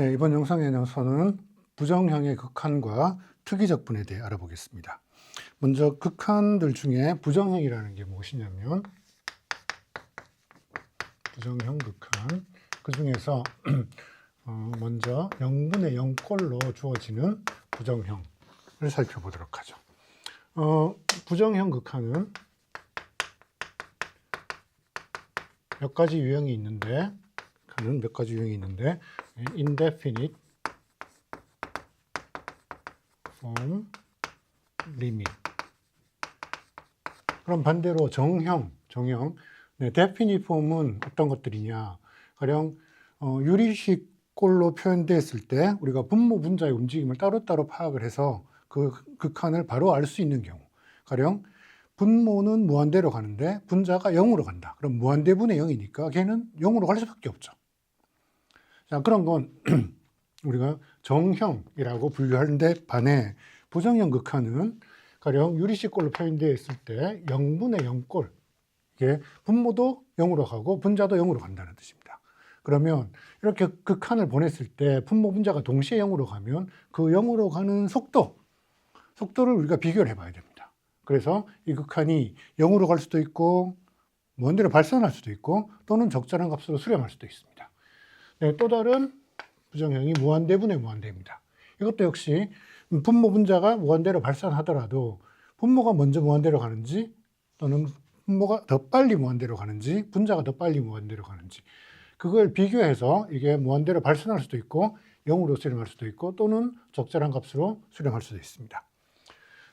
네, 이번 영상에서는 부정형의 극한과 특이적 분에 대해 알아보겠습니다. 먼저 극한들 중에 부정형이라는 게 무엇이냐면 부정형 극한, 그 중에서 먼저 0분의 0꼴로 주어지는 부정형을 살펴보도록 하죠. 부정형 극한은 몇 가지 유형이 있는데 indefinite form limit. 그럼 반대로 정형. 네, definite form은 어떤 것들이냐? 가령 유리식꼴로 표현됐을 때 우리가 분모 분자의 움직임을 따로따로 파악을 해서 그 극한을 바로 알 수 있는 경우. 가령 분모는 무한대로 가는데 분자가 0으로 간다. 그럼 무한대분의 0이니까 걔는 0으로 갈 수밖에 없죠. 자, 그런 건 우리가 정형이라고 분류하는데 반해 부정형 극한은 가령 유리식꼴로 표현되어 있을 때 0분의 0꼴, 이게 분모도 0으로 가고 분자도 0으로 간다는 뜻입니다. 그러면 이렇게 극한을 보냈을 때 분모 분자가 동시에 0으로 가면 그 0으로 가는 속도를 우리가 비교를 해봐야 됩니다. 그래서 이 극한이 0으로 갈 수도 있고 무한대로 발산할 수도 있고 또는 적절한 값으로 수렴할 수도 있습니다. 네, 또 다른 부정형이 무한대분의 무한대입니다. 이것도 역시 분모 분자가 무한대로 발산하더라도 분모가 먼저 무한대로 가는지 또는 분모가 더 빨리 무한대로 가는지 분자가 더 빨리 무한대로 가는지 그걸 비교해서 이게 무한대로 발산할 수도 있고 0으로 수렴할 수도 있고 또는 적절한 값으로 수렴할 수도 있습니다.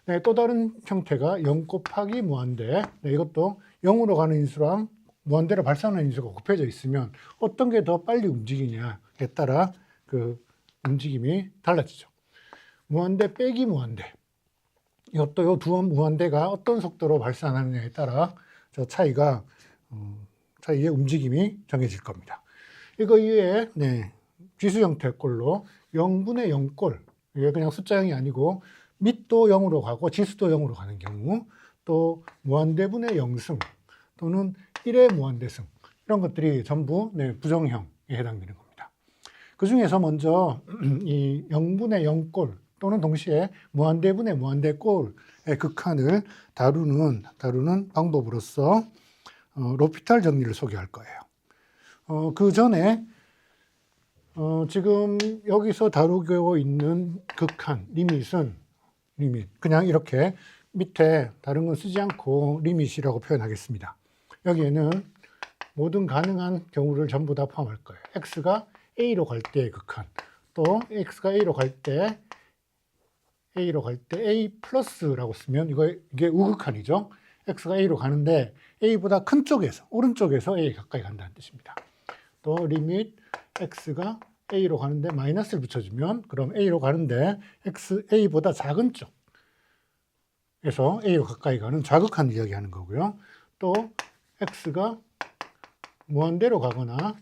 네, 또 다른 형태가 0 곱하기 무한대. 네, 이것도 0으로 가는 인수랑 무한대로 발산하는 인수가 곱해져 있으면 어떤 게 더 빨리 움직이냐에 따라 그 움직임이 달라지죠. 무한대 빼기 무한대. 이것도 이 두 무한대가 어떤 속도로 발산하느냐에 따라 저 차이의 움직임이 정해질 겁니다. 이거 이외에 지수 형태 꼴로 0분의 0꼴, 이게 그냥 숫자형이 아니고 밑도 0으로 가고 지수도 0으로 가는 경우, 또 무한대분의 0승 또는 1의 무한대승, 이런 것들이 전부 부정형에 해당되는 겁니다. 그 중에서 먼저 이 0분의 0꼴 또는 동시에 무한대분의 무한대꼴의 극한을 다루는 방법으로서 로피탈 정리를 소개할 거예요. 그 전에 지금 여기서 다루고 있는 극한, 리밋, 그냥 이렇게 밑에 다른 건 쓰지 않고 리밋이라고 표현하겠습니다. 여기에는 모든 가능한 경우를 전부 다 포함할 거예요. x가 a로 갈 때의 극한, 또 x가 a로 갈 때 a 플러스라고 쓰면 이게 우극한이죠. x가 a로 가는데 a보다 큰 쪽에서, 오른쪽에서 a 가까이 간다는 뜻입니다. 또 리밋 x가 a로 가는데 마이너스를 붙여주면 그럼 a로 가는데 a보다 작은 쪽에서 a로 가까이 가는 좌극한을 이야기하는 거고요. 또 x가 무한대로 가거나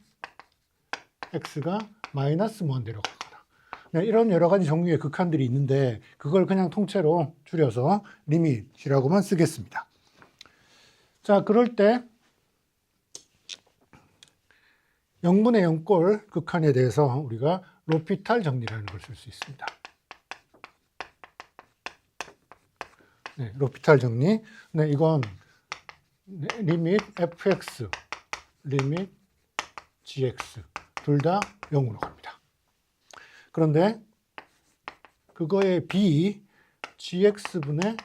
x가 마이너스 무한대로 가거나, 네, 이런 여러 가지 종류의 극한들이 있는데 그걸 그냥 통째로 줄여서 리밋이라고만 쓰겠습니다. 자, 그럴 때 0분의 0꼴 극한에 대해서 우리가 로피탈 정리라는 걸 쓸 수 있습니다. 네, 로피탈 정리. 네, 이건 리밋 fx, 리밋 gx 둘 다 0으로 갑니다. 그런데 그거의 b, gx분의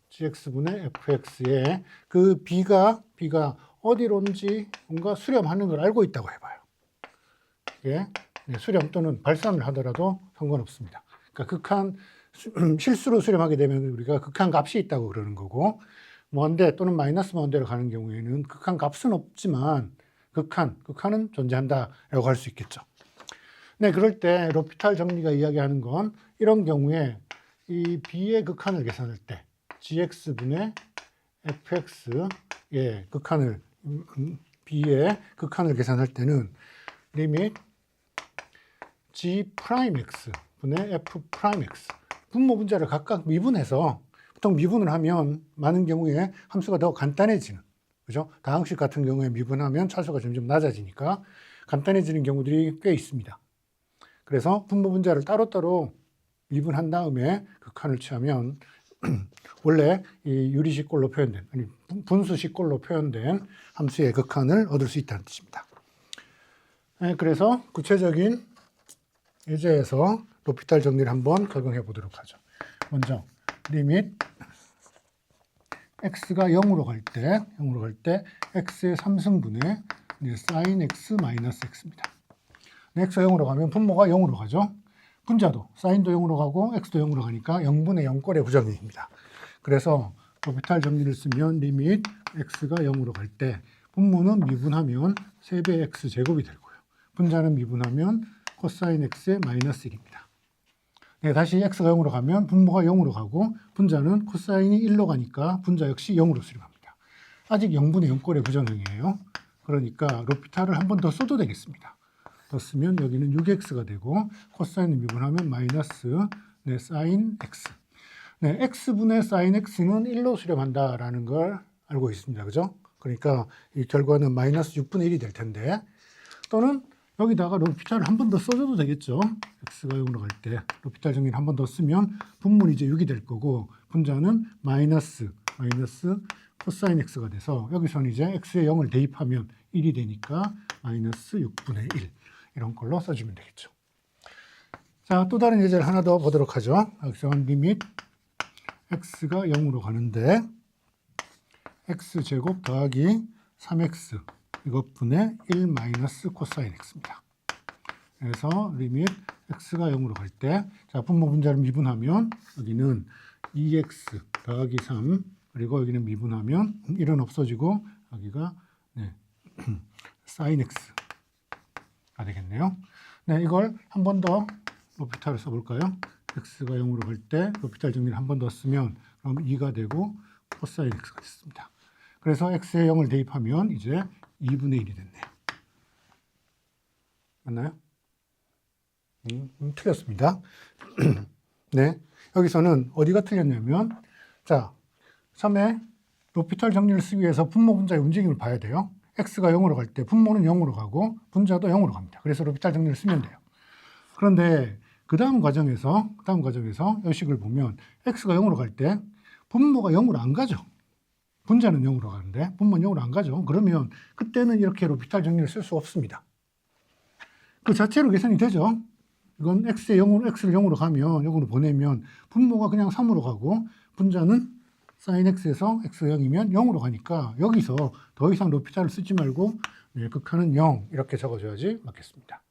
fx의 그 b가 어디론지 뭔가 수렴하는 걸 알고 있다고 해봐요. 이게 수렴 또는 발산을 하더라도 상관없습니다. 그러니까 실수로 수렴하게 되면 우리가 극한 값이 있다고 그러는 거고, 무한대 또는 마이너스 무한대로 가는 경우에는 극한 값은 없지만 극한은 존재한다라고 할 수 있겠죠. 네, 그럴 때 로피탈 정리가 이야기하는 건 이런 경우에 이 b의 극한을 계산할 때 gx분의 fx의 극한을 b의 극한을 계산할 때는 리밋 g'x분의 f'x 분모 분자를 각각 미분해서, 보통 미분을 하면 많은 경우에 함수가 더 간단해지는, 그죠? 다항식 같은 경우에 미분하면 차수가 점점 낮아지니까 간단해지는 경우들이 꽤 있습니다. 그래서 분모 분자를 따로따로 미분한 다음에 극한을 취하면 원래 이 유리식꼴로 표현된, 아니 분수식꼴로 표현된 함수의 극한을 얻을 수 있다는 뜻입니다. 네, 그래서 구체적인 예제에서 로피탈 정리를 한번 적용해 보도록 하죠. 먼저 리밋 x가 0으로 갈 때 x의 3승분의 sin x 마이너스 x입니다. x가 0으로 가면 분모가 0으로 가죠. 분자도 사인도 0으로 가고 x도 0으로 가니까 0분의 0꼴의 부정식입니다. 그래서 로피탈 정리를 쓰면 리밋 x가 0으로 갈 때 분모는 미분하면 3배 x 제곱이 되고요. 분자는 미분하면 코사인 x의 마이너스 1입니다. 네, 다시 x가 0으로 가면 분모가 0으로 가고 분자는 코사인이 1로 가니까 분자 역시 0으로 수렴합니다. 아직 0분의 0꼴의 부정형이에요. 그러니까 로피탈을 한 번 더 써도 되겠습니다. 더 쓰면 여기는 6x가 되고 코사인을 미분하면 마이너스 네, 사인 x. 네, x분의 사인 x는 1로 수렴한다라는 걸 알고 있습니다. 그죠? 그러니까 이 결과는 마이너스 6분의 1이 될 텐데 또는 여기다가 로피탈을 한 번 더 써줘도 되겠죠. x가 0으로 갈 때 로피탈 정리를 한 번 더 쓰면 분모는 이제 6이 될 거고 분자는 마이너스 코사인 x가 돼서 여기서는 이제 x에 0을 대입하면 1이 되니까 마이너스 6분의 1 이런 걸로 써주면 되겠죠. 자, 또 다른 예제를 하나 더 보도록 하죠. 여기서 리밋 x가 0으로 가는데 x제곱 더하기 3x 이것분의 1 마이너스 코사인 x입니다. 그래서 리밋 x가 0으로 갈 때 자, 분모 분자를 미분하면 여기는 2x 더하기 3 그리고 여기는 미분하면 1은 없어지고 여기가 네, 사인 x가 되겠네요. 네, 이걸 한 번 더 로피탈을 써볼까요? x가 0으로 갈 때 로피탈 정리를 한 번 더 쓰면 그럼 2가 되고 코사인 x가 됐습니다. 그래서 x에 0을 대입하면 이제 2분의 1이 됐네요. 맞나요? 틀렸습니다. 네, 여기서는 어디가 틀렸냐면 자, 3의 로피탈 정리를 쓰기 위해서 분모 분자의 움직임을 봐야 돼요. x가 0으로 갈 때 분모는 0으로 가고 분자도 0으로 갑니다. 그래서 로피탈 정리를 쓰면 돼요. 그런데 그 다음 과정에서 이 식을 보면 x가 0으로 갈 때 분모가 0으로 안 가죠. 분자는 0으로 가는데 분모는 0으로 안 가죠. 그러면 그때는 이렇게 로피탈 정리를 쓸 수 없습니다. 그 자체로 계산이 되죠. 이건 x를 0으로 가면 0으로 보내면 분모가 그냥 3으로 가고 분자는 sin x에서 x가 0이면 0으로 가니까 여기서 더 이상 로피탈을 쓰지 말고 네, 극한은 0 이렇게 적어줘야지 맞겠습니다.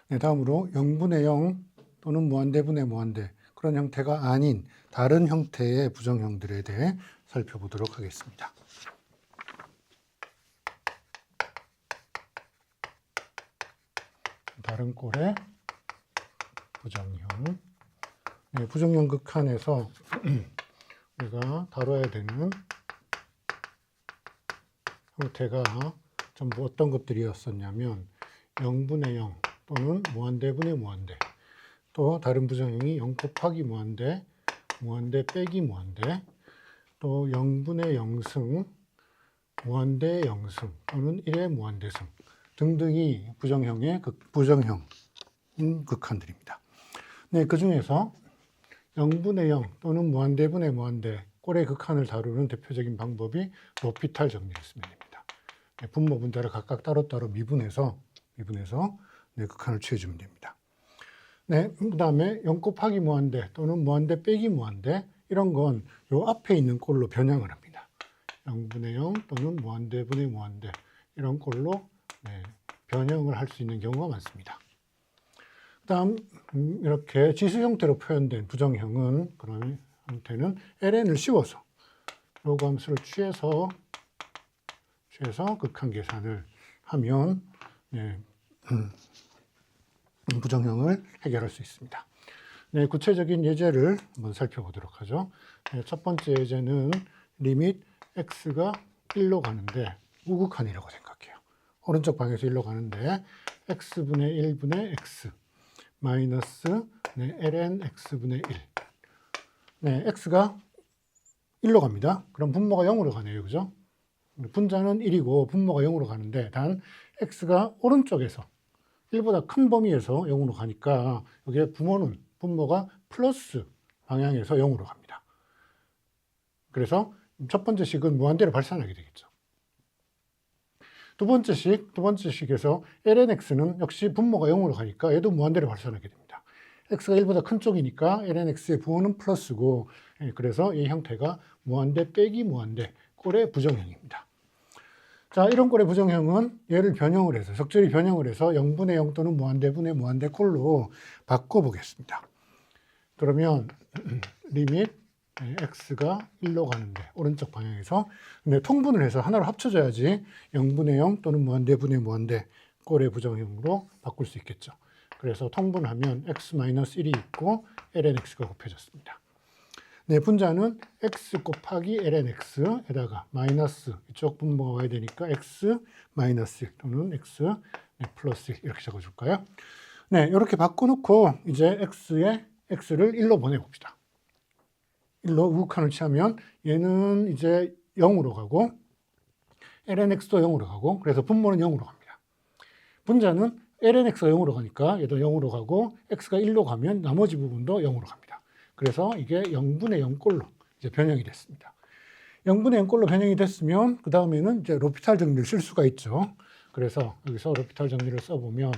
네, 다음으로 0분의 0 또는 무한대분의 무한대 그런 형태가 아닌 다른 형태의 부정형들에 대해 살펴보도록 하겠습니다. 다른 꼴의 부정형. 네, 부정형 극한에서 우리가 다뤄야 되는 형태가 전부 어떤 것들이었었냐면 0분의 0 또는 무한대분의 무한대 또 다른 부정형이 0 곱하기 무한대, 무한대 빼기 무한대 또 0분의 0승, 무한대 0승 또는 1의 무한대승 등등이 부정형인 극한들입니다. 네, 그 중에서 0분의 0 또는 무한대분의 무한대 꼴의 극한을 다루는 대표적인 방법이 로피탈 정리를 쓰면 됩니다. 네, 분모 분자를 각각 따로따로 미분해서 네, 극한을 취해주면 됩니다. 네, 그 다음에 0 곱하기 무한대 또는 무한대 빼기 무한대 이런 건 요 앞에 있는 꼴로 변형을 합니다. 0분의 0 또는 무한대분의 무한대 이런 꼴로 네, 변형을 할 수 있는 경우가 많습니다. 그 다음 이렇게 지수 형태로 표현된 부정형은 그런 형태는 ln을 씌워서 요구함수를 취해서 극한 계산을 하면 네, 부정형을 해결할 수 있습니다. 네, 구체적인 예제를 한번 살펴보도록 하죠. 네, 첫 번째 예제는 리밋 x가 1로 가는데 우극한이라고 생각해요. 오른쪽 방에서 1로 가는데 x분의 1분의 x 마이너스 네, ln x분의 1 네, x가 1로 갑니다. 그럼 분모가 0으로 가네요. 그죠? 분자는 1이고 분모가 0으로 가는데 단 x가 오른쪽에서 1보다 큰 범위에서 0으로 가니까 여기에 분모가 플러스 방향에서 0으로 갑니다. 그래서 첫 번째 식은 무한대로 발산하게 되겠죠. 두 번째 식에서 lnx는 역시 분모가 0으로 가니까 얘도 무한대로 발산하게 됩니다. x가 1보다 큰 쪽이니까 lnx의 부호는 플러스고, 그래서 이 형태가 무한대 빼기 무한대 꼴의 부정형입니다. 자, 이런 꼴의 부정형은 얘를 변형을 해서, 적절히 변형을 해서 0분의 0 또는 무한대분의 무한대 꼴로 바꿔보겠습니다. 그러면 리밋 x가 1로 가는데 오른쪽 방향에서, 근데 통분을 해서 하나로 합쳐져야지 0분의 0 또는 무한대분의 무한대 꼴의 부정형으로 바꿀 수 있겠죠. 그래서 통분하면 x-1이 있고 lnx가 곱해졌습니다. 네, 분자는 x 곱하기 lnx에다가 마이너스 이쪽 분모가 와야 되니까 x-1 또는 x 플러스 1 이렇게 적어줄까요? 네, 이렇게 바꿔놓고 이제 x를 1로 보내봅시다. 1로 우극한을 취하면 얘는 이제 0으로 가고 lnx도 0으로 가고, 그래서 분모는 0으로 갑니다. 분자는 lnx가 0으로 가니까 얘도 0으로 가고 x가 1로 가면 나머지 부분도 0으로 갑니다. 그래서 이게 0분의 0꼴로 이제 변형이 됐습니다. 0분의 0꼴로 변형이 됐으면 그 다음에는 이제 로피탈 정리를 쓸 수가 있죠. 그래서 여기서 로피탈 정리를 써보면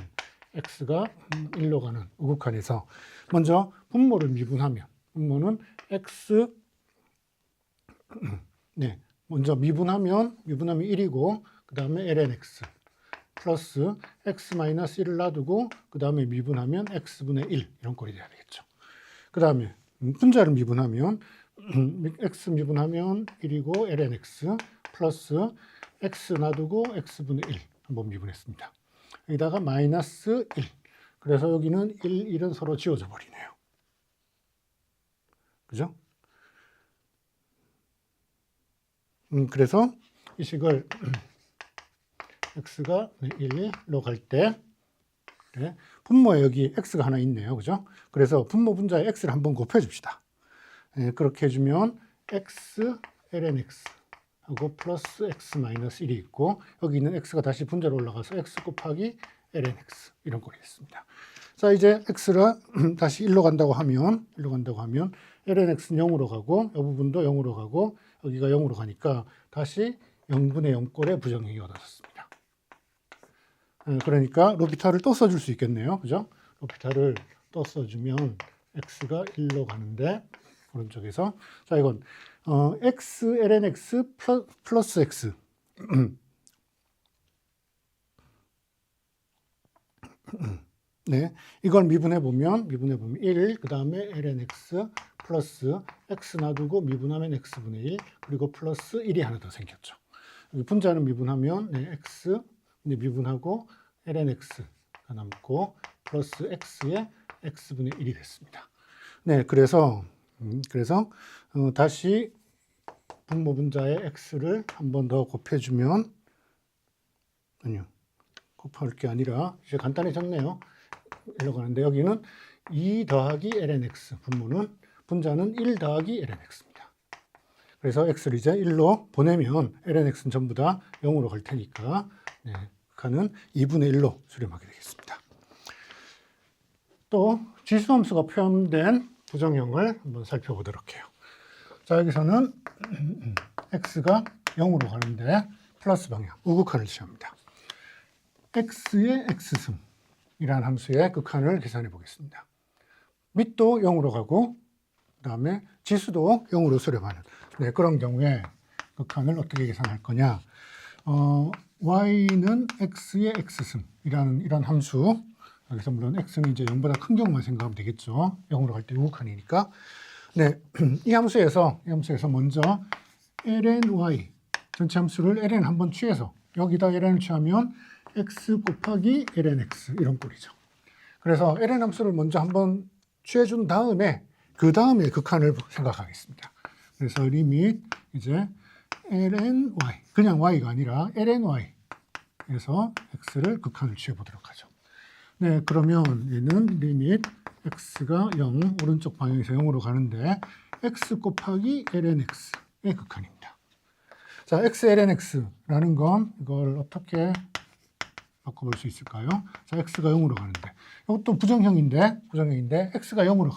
x가 1로 가는 우극한에서 먼저 분모를 미분하면, 분모는 x, 네, 먼저 미분하면 1이고 그 다음에 lnx 플러스 x-1을 놔두고 그 다음에 미분하면 x분의 1 이런 꼴이 돼야 되겠죠. 그 다음에 분자를 미분하면 x 미분하면 1이고 lnx 플러스 x 놔두고 x분의 1 한번 미분했습니다. 여기다가 마이너스 1. 그래서 여기는 1은 서로 지워져 버리네요. 그죠? 그래서 이 식을 x가 1로 갈 때, 그래, 분모에 여기 x가 하나 있네요. 그죠? 그래서 분모 분자에 x를 한번 곱해줍시다. 그렇게 해주면 x lnx 하고 플러스 x-1이 있고, 여기 있는 x가 다시 분자로 올라가서 x 곱하기 lnx 이런 꼴이 있습니다. 자, 이제 x를 다시 1로 간다고 하면 lnx는 0으로 가고 이 부분도 0으로 가고 여기가 0으로 가니까 다시 0분의 0 꼴의 부정형이 얻어졌습니다. 그러니까 로피탈을 또 써줄 수 있겠네요. 그죠? 로피탈을 또 써주면 x가 1로 가는데 오른쪽에서, 자, 이건 x lnx 플러스 x 네, 이걸 미분해 보면 1, 그 다음에 lnx 플러스 x 놔두고 미분하면 x분의 1, 그리고 플러스 1이 하나 더 생겼죠. 여기 분자는 미분하면 x 미분하고 lnx가 남고 플러스 x에 x분의 1이 됐습니다. 네, 그래서 다시 분모 분자의 x를 한 번 더 곱해주면, 아니요, 곱할 게 아니라 이제 간단해졌네요. 1로 가는데 여기는 2 더하기 lnx, 분자는 1 더하기 lnx입니다. 그래서 x를 이제 1로 보내면 lnx는 전부 다 0으로 갈 테니까, 네, 극한은 2분의 1로 수렴하게 되겠습니다. 또 지수함수가 표현된 부정형을 한번 살펴보도록 해요. 자, 여기서는 x가 0으로 가는데 플러스 방향, 우극한을 취합니다. x의 x승이라는 함수의 극한을 계산해 보겠습니다. 밑도 0으로 가고 그 다음에 지수도 0으로 수렴하는, 네, 그런 경우에 극한을 어떻게 계산할 거냐. y는 x의 x승이라는 이런 함수, 여기서 물론 x는 이제 0보다 큰 경우만 생각하면 되겠죠. 0으로 갈 때 우극한이니까. 네, 이 함수에서 먼저 lny 전체 함수를 ln 한번 취해서 여기다 ln을 취하면 x 곱하기 lnx 이런 꼴이죠. 그래서 ln 함수를 먼저 한번 취해준 다음에 그 다음에 극한을 생각하겠습니다. 그래서 리밋 이제 lny, 그냥 y가 아니라 lny에서 x를 극한을 취해보도록 하죠. 네, 그러면 얘는 리밋 x가 0, 오른쪽 방향에서 0으로 가는데 x 곱하기 lnx의 극한입니다. 자, x lnx라는 건 이걸 어떻게 바꿔볼 수 있을까요? 자, x가 0으로 가는데 이것도 부정형인데 x가 0으로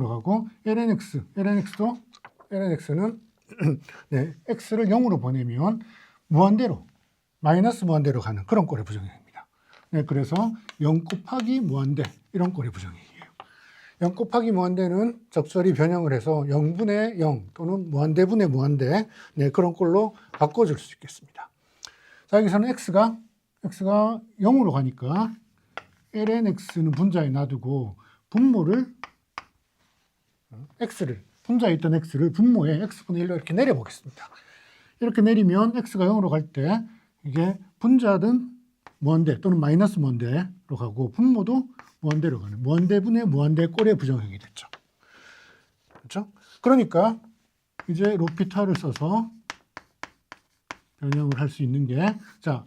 가고 lnx는 네, x를 0으로 보내면 무한대로 마이너스 무한대로 가는 그런 꼴의 부정형입니다. 네, 그래서 0 곱하기 무한대 이런 꼴의 부정형이에요. 0 곱하기 무한대는 적절히 변형을 해서 0분의 0 또는 무한대분의 무한대 네, 그런 꼴로 바꿔줄 수 있겠습니다. 자, 여기서는 x가 0으로 가니까 lnx는 분자에 놔두고 분모를 분자에 있던 x를 분모에 x분의 1로 이렇게 내려보겠습니다. 이렇게 내리면 x가 0으로 갈 때 이게 분자든 무한대 또는 마이너스 무한대로 가고 분모도 무한대로 가는 무한대분의 무한대 꼴의 부정형이 됐죠. 그렇죠? 그러니까 이제 로피탈을 써서 변형을 할 수 있는 게 자,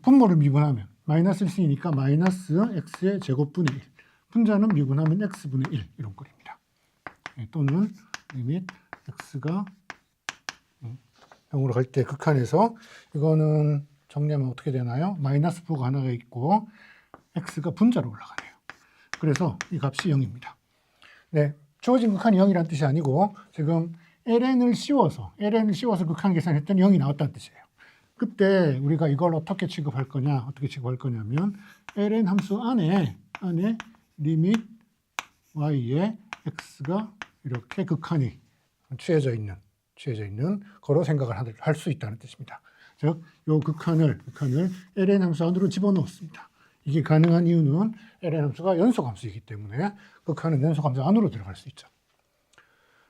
분모를 미분하면 마이너스 1승이니까 마이너스 x의 제곱분의 1 분자는 미분하면 x분의 1 이런 꼴입니다. 또는 리밋 x가 0으로 갈 때 극한에서 이거는 정리하면 어떻게 되나요? 마이너스 부호가 하나가 있고 x가 분자로 올라가네요. 그래서 이 값이 0입니다. 네, 주어진 극한이 0이라는 뜻이 아니고 지금 ln을 씌워서 극한 계산했더니 0이 나왔다는 뜻이에요. 그때 우리가 이걸 어떻게 취급할 거냐면 ln 함수 안에 리밋 y에 x가 이렇게 극한이 취해져 있는 거로 생각을 할 수 있다는 뜻입니다. 즉, 이 극한을 ln 함수 안으로 집어넣었습니다. 이게 가능한 이유는 ln 함수가 연속함수이기 때문에 극한은 연속함수 안으로 들어갈 수 있죠.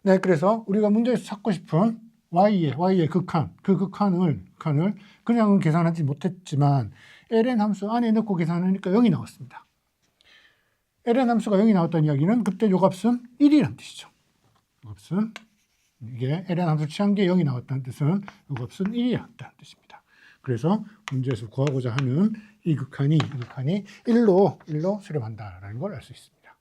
네, 그래서 우리가 문제에서 찾고 싶은 y의 극한, 그 극한을 그냥은 계산하지 못했지만 ln 함수 안에 넣고 계산하니까 0이 나왔습니다. ln 함수가 0이 나왔다는 이야기는 그때 이 값은 1이라는 뜻이죠. 이 값은 이게 ln 함수 취한 게 0이 나왔다는 뜻은 이 값은 1이었다는 뜻입니다. 그래서 문제에서 구하고자 하는 이 극한이 1로 수렴한다라는 걸 알 수 있습니다.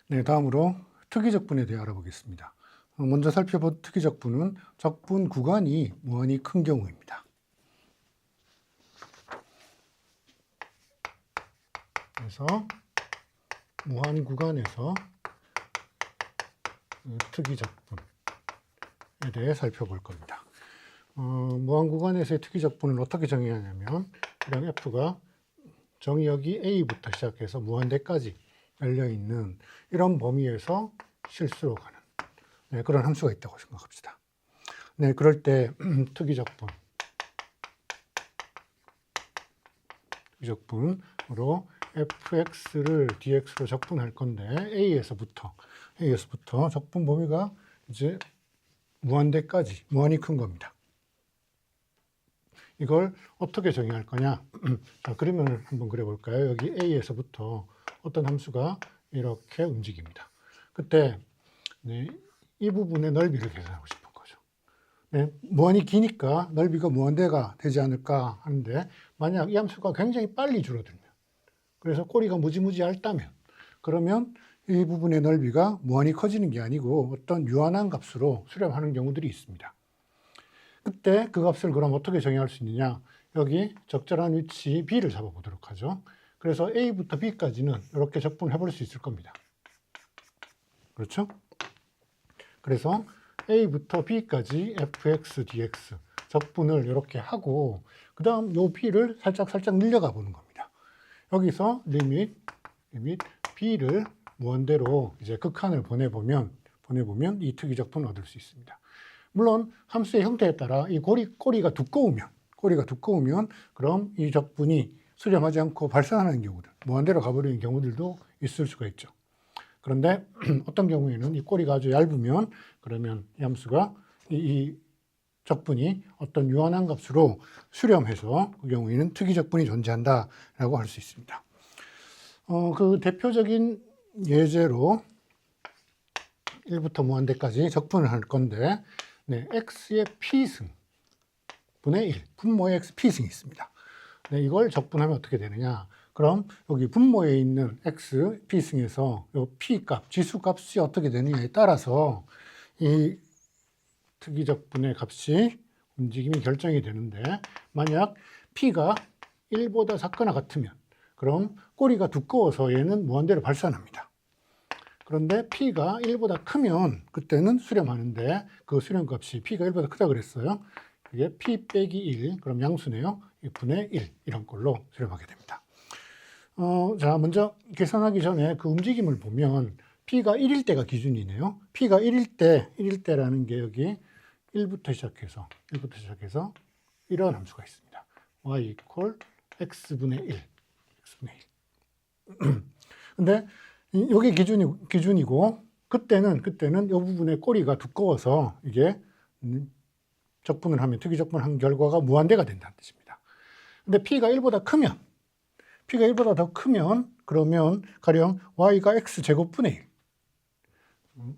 네, 다음으로 특이적분에 대해 알아보겠습니다. 먼저 살펴본 특이적분은 적분 구간이 무한히 큰 경우입니다. 그래서 무한 구간에서 특이적분에 대해 살펴볼 겁니다. 무한 구간에서의 특이적분을 어떻게 정의하냐면 그냥 f가 정의역이 a부터 시작해서 무한대까지 열려있는 이런 범위에서 실수로 가는 네, 그런 함수가 있다고 생각합시다. 네, 그럴 때 특이적분으로 fx를 dx로 적분할 건데 a에서부터 적분 범위가 이제 무한대까지 무한히 큰 겁니다. 이걸 어떻게 정의할 거냐? 자, 그림을 한번 그려볼까요? 여기 a에서부터 어떤 함수가 이렇게 움직입니다. 그때 네, 이 부분의 넓이를 계산하고 싶은 거죠. 네, 무한히 기니까 넓이가 무한대가 되지 않을까 하는데 만약 이 함수가 굉장히 빨리 줄어들면 그래서 꼬리가 무지무지 얇다면 그러면 이 부분의 넓이가 무한히 커지는 게 아니고 어떤 유한한 값으로 수렴하는 경우들이 있습니다. 그때 그 값을 그럼 어떻게 정의할 수 있느냐? 여기 적절한 위치 B를 잡아보도록 하죠. 그래서 A부터 B까지는 이렇게 적분해 볼 수 있을 겁니다. 그렇죠? 그래서 A부터 B까지 fx, dx 적분을 이렇게 하고 그 다음 요 B를 살짝 늘려가 보는 겁니다. 여기서 리밋 B를 무한대로 이제 극한을 보내보면 이 특이적분을 얻을 수 있습니다. 물론 함수의 형태에 따라 이 꼬리가 두꺼우면 그럼 이 적분이 수렴하지 않고 발산하는 경우들, 무한대로 가버리는 경우들도 있을 수가 있죠. 그런데 어떤 경우에는 이 꼬리가 아주 얇으면 그러면 이 함수가 이 적분이 어떤 유한한 값으로 수렴해서 그 경우에는 특이적분이 존재한다라고 할 수 있습니다. 그 대표적인 예제로 1부터 무한대까지 적분을 할 건데 네, x의 p승 분의 1, 분모의 x p승이 있습니다. 네, 이걸 적분하면 어떻게 되느냐? 그럼 여기 분모에 있는 x p승에서 이 p값, 지수값이 어떻게 되느냐에 따라서 이 특이적분의 값이 움직임이 결정이 되는데 만약 p가 1보다 작거나 같으면 그럼 꼬리가 두꺼워서 얘는 무한대로 발산합니다. 그런데 P가 1보다 크면 그때는 수렴하는데 그 수렴값이 P가 1보다 크다 그랬어요. 이게 P 빼기 1, 그럼 양수네요. 분의 1 이런 걸로 수렴하게 됩니다. 자, 먼저 계산하기 전에 그 움직임을 보면 P가 1일 때가 기준이네요. P가 1일 때라는 게 여기 1부터 시작해서 이런 함수가 있습니다. y equal x분의 1. x분의 1. 근데 이게 기준이고 그때는 이 부분의 꼬리가 두꺼워서 이게 적분을 하면 특이적분을 한 결과가 무한대가 된다는 뜻입니다. 근데 P가 1보다 더 크면 그러면 가령 y가 x제곱분의 1.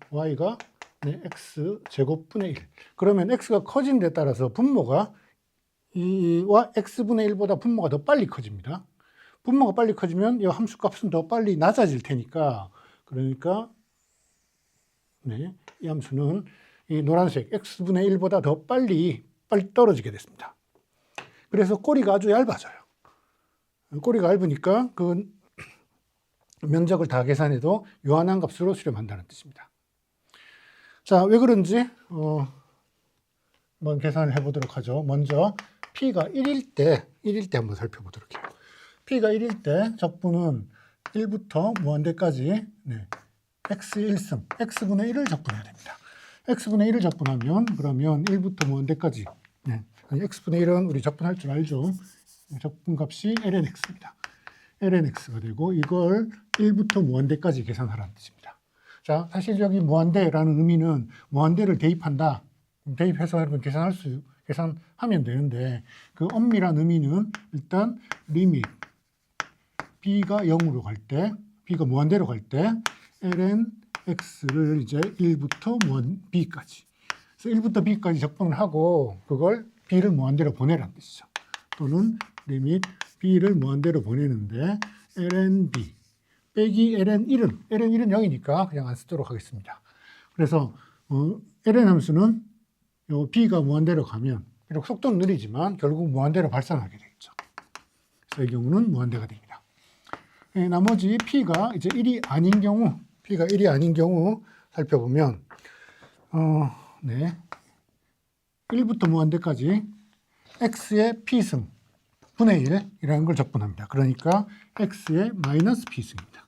y가 x제곱분의 1. 그러면 x가 커진 데 따라서 분모가 이와 x분의 1보다 분모가 더 빨리 커집니다. 분모가 빨리 커지면 이 함수값은 더 빨리 낮아질 테니까 그러니까 이 함수는 이 노란색 x분의 1보다 더 빨리 떨어지게 됐습니다. 그래서 꼬리가 아주 얇아져요. 꼬리가 얇으니까 그 면적을 다 계산해도 요한한 값으로 수렴한다는 뜻입니다. 자, 왜 그런지 한번 계산을 해보도록 하죠. 먼저 P가 1일 때 한번 살펴보도록 해요. P가 1일 때 적분은 1부터 무한대까지 x1승, x분의 1을 적분해야 됩니다. x분의 1을 적분하면 그러면 1부터 무한대까지 x분의 1은 우리 적분할 줄 알죠. 적분값이 lnx입니다. lnx가 되고 이걸 1부터 무한대까지 계산하라는 뜻입니다. 자, 사실 여기 무한대라는 의미는 무한대를 대입한다. 대입해서 여러분 계산하면 되는데 그 엄밀한 의미는 일단 리밋 b가 0으로 갈 때, b가 무한대로 갈 때 lnx를 이제 1부터 b까지. 그래서 1부터 b까지 적분을 하고 그걸 b를 무한대로 보내라는 뜻이죠. 또는 리밋 b를 무한대로 보내는데 lnb 빼기 ln1은 0이니까 그냥 안 쓰도록 하겠습니다. 그래서 ln 함수는 요 b가 무한대로 가면 비록 속도는 느리지만 결국 무한대로 발산하게 되겠죠. 그래서 이 경우는 무한대가 됩니다. 나머지 p가 이제 1이 아닌 경우 살펴보면 1부터 무한대까지 x의 p승 분의 1이라는 걸 적분합니다. 그러니까 x의 마이너스 p승입니다.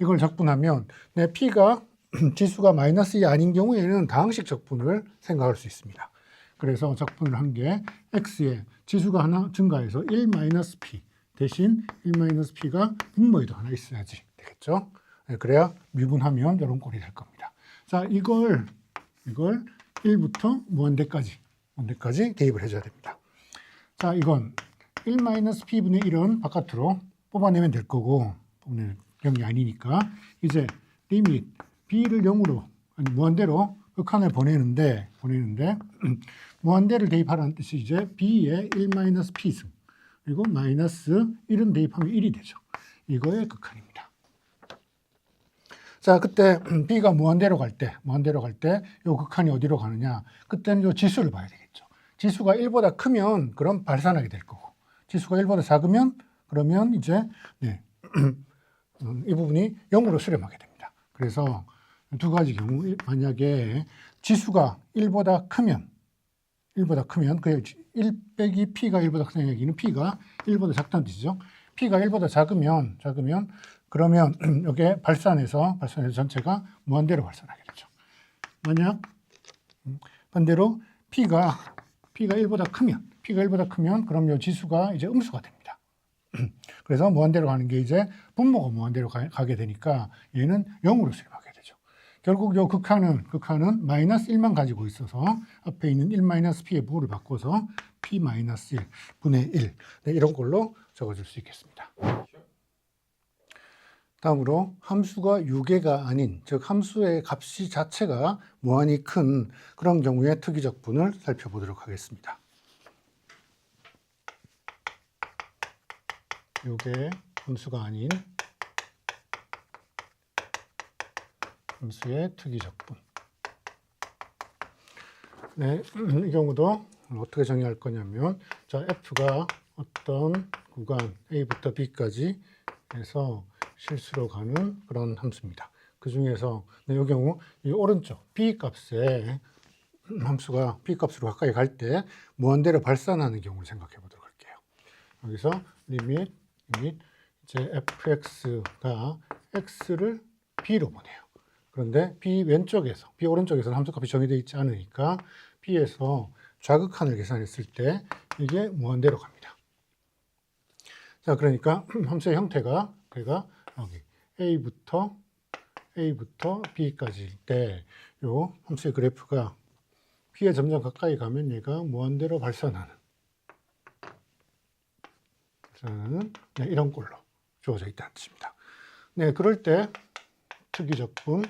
이걸 적분하면 p가 지수가 마이너스 2 아닌 경우에는 다항식 적분을 생각할 수 있습니다. 그래서 적분을 한 게 x의 지수가 하나 증가해서 1-p 대신 1-p가 분모에도 하나 있어야지 되겠죠. 그래야 미분하면 이런 꼴이 될 겁니다. 자, 이걸 1부터 무한대까지 대입을 해줘야 됩니다. 자, 이건 1-p분의 1은 바깥으로 뽑아내면 될 거고 0이 아니니까 이제 리밋 b를 0으로 무한대로 극한을 보내는데 무한대를 대입하라는 뜻이 이제 b의 1-p승 그리고 마이너스 1은 대입하면 1이 되죠. 이거의 극한입니다. 자, 그때 b가 무한대로 갈 때 이 극한이 어디로 가느냐? 그때는 이 지수를 봐야 되겠죠. 지수가 1보다 크면 그럼 발산하게 될 거고 지수가 1보다 작으면 그러면 이제 이 부분이 0으로 수렴하게 됩니다. 그래서 두 가지 경우 만약에 지수가 1보다 크면 그 1 빼기 p가 1보다 크다는 얘기는 p가 1보다 작다는 뜻이죠. p가 1보다 작으면 그러면 이게 발산해서 전체가 무한대로 발산하게 되죠. 만약 반대로 p가 1보다 크면 그럼 이 지수가 이제 음수가 됩니다. 그래서 무한대로 가는 게 이제 분모가 무한대로 가게 되니까 얘는 0으로 수렴하게 되죠. 결국 이 극한은 마이너스 1만 가지고 있어서 앞에 있는 1-p의 부호를 바꿔서 p-1 분의 1 이런 걸로 적어줄 수 있겠습니다. 다음으로 함수가 유계가 아닌 즉 함수의 값이 자체가 무한히 큰 그런 경우의 특이적분을 살펴보도록 하겠습니다. 유계 함수가 아닌 함수의 특이적분. 이 경우도 어떻게 정의할 거냐면 자, f가 어떤 구간 A부터 B까지 해서 실수로 가는 그런 함수입니다. 그 중에서 이 경우 이 오른쪽 B 값에 함수가 B 값으로 가까이 갈 때 무한대로 발산하는 경우를 생각해 보도록 할게요. 여기서 리밋 이제 fx가 x를 b로 보내요. 그런데 b 왼쪽에서 b 오른쪽에서는 함수값이 정의되어 있지 않으니까 b에서 좌극한을 계산했을 때 이게 무한대로 갑니다. 자, 그러니까 함수의 형태가 여기 a부터 b까지일 때 요 함수의 그래프가 b에 점점 가까이 가면 얘가 무한대로 발산하는 네, 이런 꼴로 주어져 있다는 뜻입니다. 네, 그럴 때 특이적분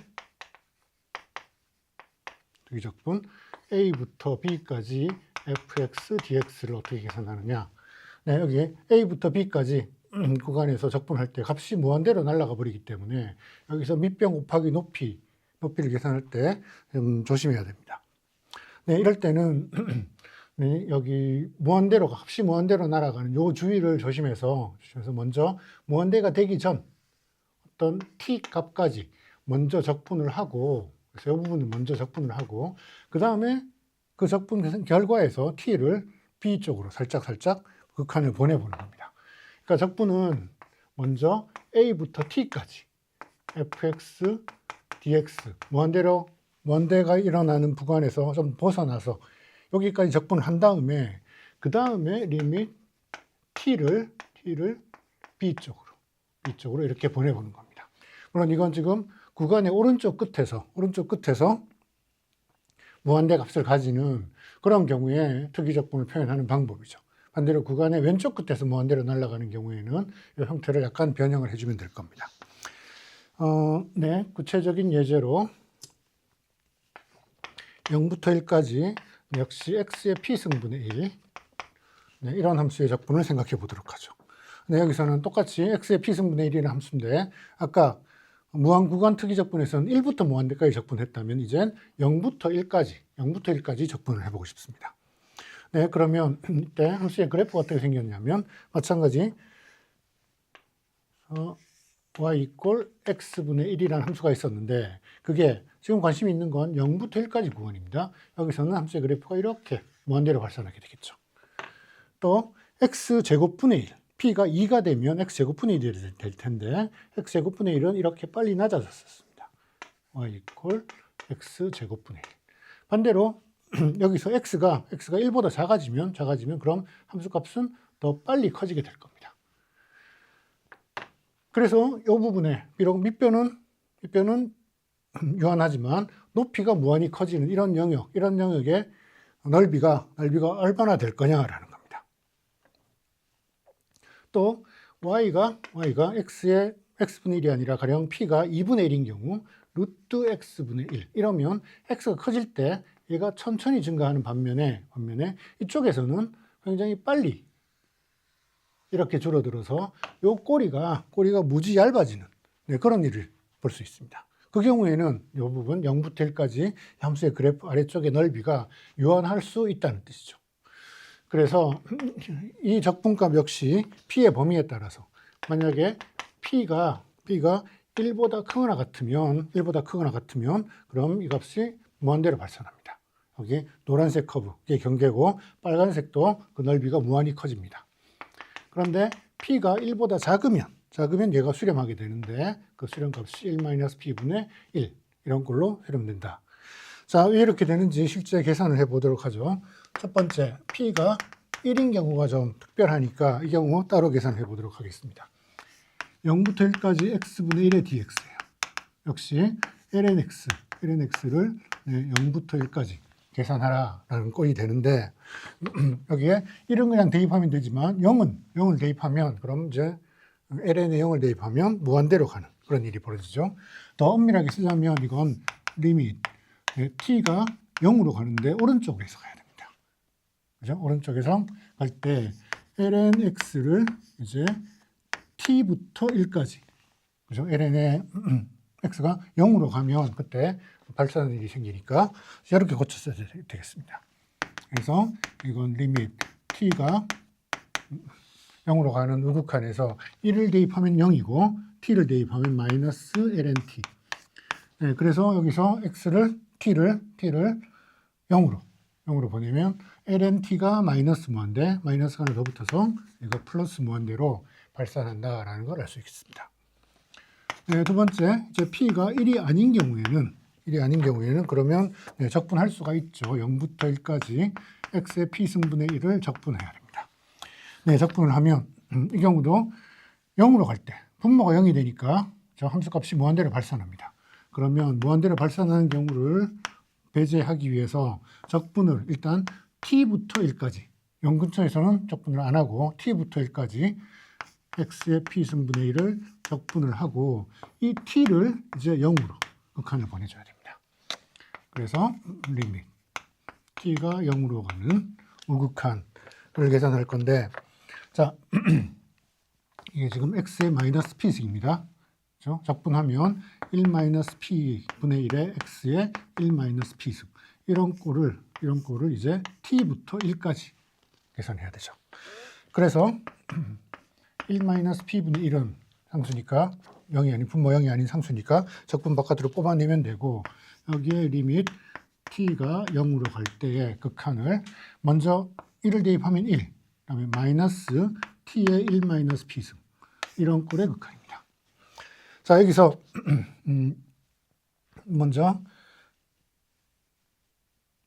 a부터 b까지 fx dx를 어떻게 계산하느냐. 네, 여기 a부터 b까지 구간에서 적분할 때 값이 무한대로 날아가 버리기 때문에 여기서 밑변 곱하기 높이를 계산할 때 좀 조심해야 됩니다. 네, 이럴 때는 네, 여기 값이 무한대로 날아가는 요 주의를 조심해서 먼저 무한대가 되기 전 어떤 t 값까지 먼저 적분을 하고, 그래서 이 부분을 먼저 적분을 하고, 그 다음에 그 적분 결과에서 t를 b 쪽으로 살짝 극한을 보내보는 겁니다. 그러니까 적분은 먼저 a부터 t까지 fx, dx 무한대가 일어나는 구간에서 좀 벗어나서 여기까지 적분을 한 다음에 그 다음에 리밋 t를 b 쪽으로 이렇게 보내보는 겁니다. 물론 이건 지금 구간의 오른쪽 끝에서 무한대 값을 가지는 그런 경우에 특이적분을 표현하는 방법이죠. 반대로 구간의 왼쪽 끝에서 무한대로 날아가는 경우에는 이 형태를 약간 변형을 해주면 될 겁니다. 네, 구체적인 예제로 0부터 1까지 역시 x의 p승분의 1 네, 이런 함수의 적분을 생각해 보도록 하죠. 네, 여기서는 똑같이 x의 p승분의 1이라는 함수인데 아까 무한구간 특이적분에서는 1부터 무한대까지 적분했다면 이젠 0부터 1까지 적분을 해보고 싶습니다. 네, 그러면 이때 함수의 그래프가 어떻게 생겼냐면 마찬가지 y 이퀄 x분의 1이라는 함수가 있었는데 그게 지금 관심이 있는 건 0부터 1까지 구간입니다. 여기서는 함수의 그래프가 이렇게 무한대로 발산하게 되겠죠. 또 x제곱분의 1, p가 2가 되면 x제곱분의 1이 될 텐데 x제곱분의 1은 이렇게 빨리 낮아졌습니다. y 이퀄 x제곱분의 1. 반대로 여기서 x가 1보다 작아지면 그럼 함수값은 더 빨리 커지게 될 겁니다. 그래서 이 부분에 비록 밑변은 유한하지만 높이가 무한히 커지는 이런 영역의 넓이가 얼마나 될 거냐라는 겁니다. 또 y가 x의 x분의 1이 아니라 가령 p가 2분의 1인 경우 루트 x분의 1 이러면 x가 커질 때 얘가 천천히 증가하는 반면에 이쪽에서는 굉장히 빨리 이렇게 줄어들어서 요 꼬리가 무지 얇아지는 네, 그런 일을 볼 수 있습니다. 그 경우에는 이 부분 0부터 1까지 함수의 그래프 아래쪽의 넓이가 유한할 수 있다는 뜻이죠. 그래서 이 적분값 역시 p의 범위에 따라서 만약에 p가 1보다 크거나 같으면 그럼 이 값이 무한대로 발산합니다. 여기 노란색 커브의 경계고 빨간색도 그 넓이가 무한히 커집니다. 그런데 p가 1보다 작으면 얘가 수렴하게 되는데 그 수렴값이 1-p분의 1 이런 걸로 수렴된다. 자, 왜 이렇게 되는지 실제 계산을 해보도록 하죠. 첫 번째, p가 1인 경우가 좀 특별하니까 이 경우 따로 계산해 보도록 하겠습니다. 0부터 1까지 x분의 1의 dx예요. 역시 lnx를 0부터 1까지 계산하라라는 꼴이 되는데 여기에 1은 그냥 대입하면 되지만 0을 대입하면 그럼 이제 ln에 0을 대입하면 무한대로 가는 그런 일이 벌어지죠. 더 엄밀하게 쓰자면 이건 리밋 t가 0으로 가는데 오른쪽으로 해서 가야 됩니다. 그죠? 오른쪽에서 갈 때 lnx를 이제 t부터 1까지 그죠? ln의 x가 0으로 가면 그때 발산하는 일이 생기니까 이렇게 고쳤어야 되겠습니다. 그래서 이건 리밋 t가 0으로 가는 우극한에서 1을 대입하면 0이고 t를 대입하면 마이너스 lnT. 네, 그래서 여기서 t를 0으로 보내면 lnT가 마이너스 무한대, 마이너스가 하나 더 붙어서 이거 플러스 무한대로 발산한다라는 걸 알 수 있겠습니다. 네, 두 번째, 이제 P가 1이 아닌 경우에는 그러면 네, 적분할 수가 있죠. 0부터 1까지 X의 P 승분의 1을 적분해야 됩니다. 네, 적분을 하면 이 경우도 0으로 갈 때 분모가 0이 되니까 저 함수값이 무한대로 발산합니다. 그러면 무한대로 발산하는 경우를 배제하기 위해서 적분을 일단 t부터 1까지 0 근처에서는 적분을 안 하고 t부터 1까지 x의 p승분의 1을 적분을 하고 이 t를 이제 0으로 극한을 보내줘야 됩니다. 그래서 리밋 t가 0으로 가는 우극한을 계산할 건데 자 이게 지금 x의 마이너스 p승입니다. 그렇죠? 적분하면 1 마이너스 p분의 1의 x의 1 마이너스 p승 이런 꼴을 이제 t부터 1까지 계산해야 되죠. 그래서 1 마이너스 p분의 1은 상수니까 0이 아닌 분모 0이 아닌 상수니까 적분 바깥으로 뽑아내면 되고 여기에 리밋 t가 0으로 갈 때의 극한을 먼저 1을 대입하면 1, 그다음에 마이너스 t의 1 마이너스 p승 이런 꼴의 극한입니다. 자, 여기서 먼저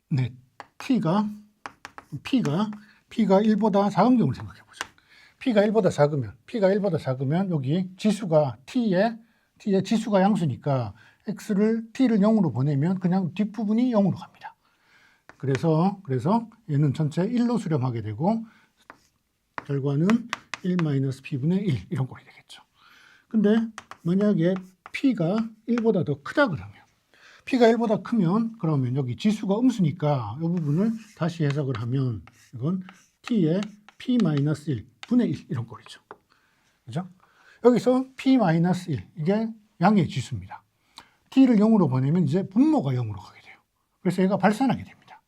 네, P가 1보다 작은 경우를 생각해 보죠. P가 1보다 작으면 여기 지수가 T의 지수가 양수니까 T를 0으로 보내면 그냥 뒷부분이 0으로 갑니다. 그래서 얘는 전체 1로 수렴하게 되고 결과는 1-P분의 1 이런 꼴이 되겠죠. 근데 만약에 P가 1보다 더 크다 그러면 P가 1보다 크면 그러면 여기 지수가 음수니까 이 부분을 다시 해석을 하면 이건 T의 P-1 분의 1 이런 꼴이죠. 그죠? 여기서 P-1 이게 양의 지수입니다. T를 0으로 보내면 이제 분모가 0으로 가게 돼요. 그래서 얘가 발산하게 됩니다.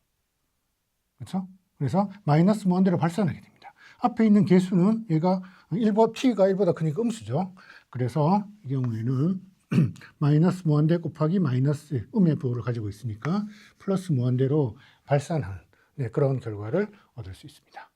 그렇죠? 그래서 마이너스 무한대로 발산하게 됩니다. 앞에 있는 개수는 얘가 T가 1보다 크니까 음수죠. 그래서 이 경우에는 마이너스 무한대 곱하기 마이너스 음의 부호를 가지고 있으니까 플러스 무한대로 발산하는 그런 결과를 얻을 수 있습니다.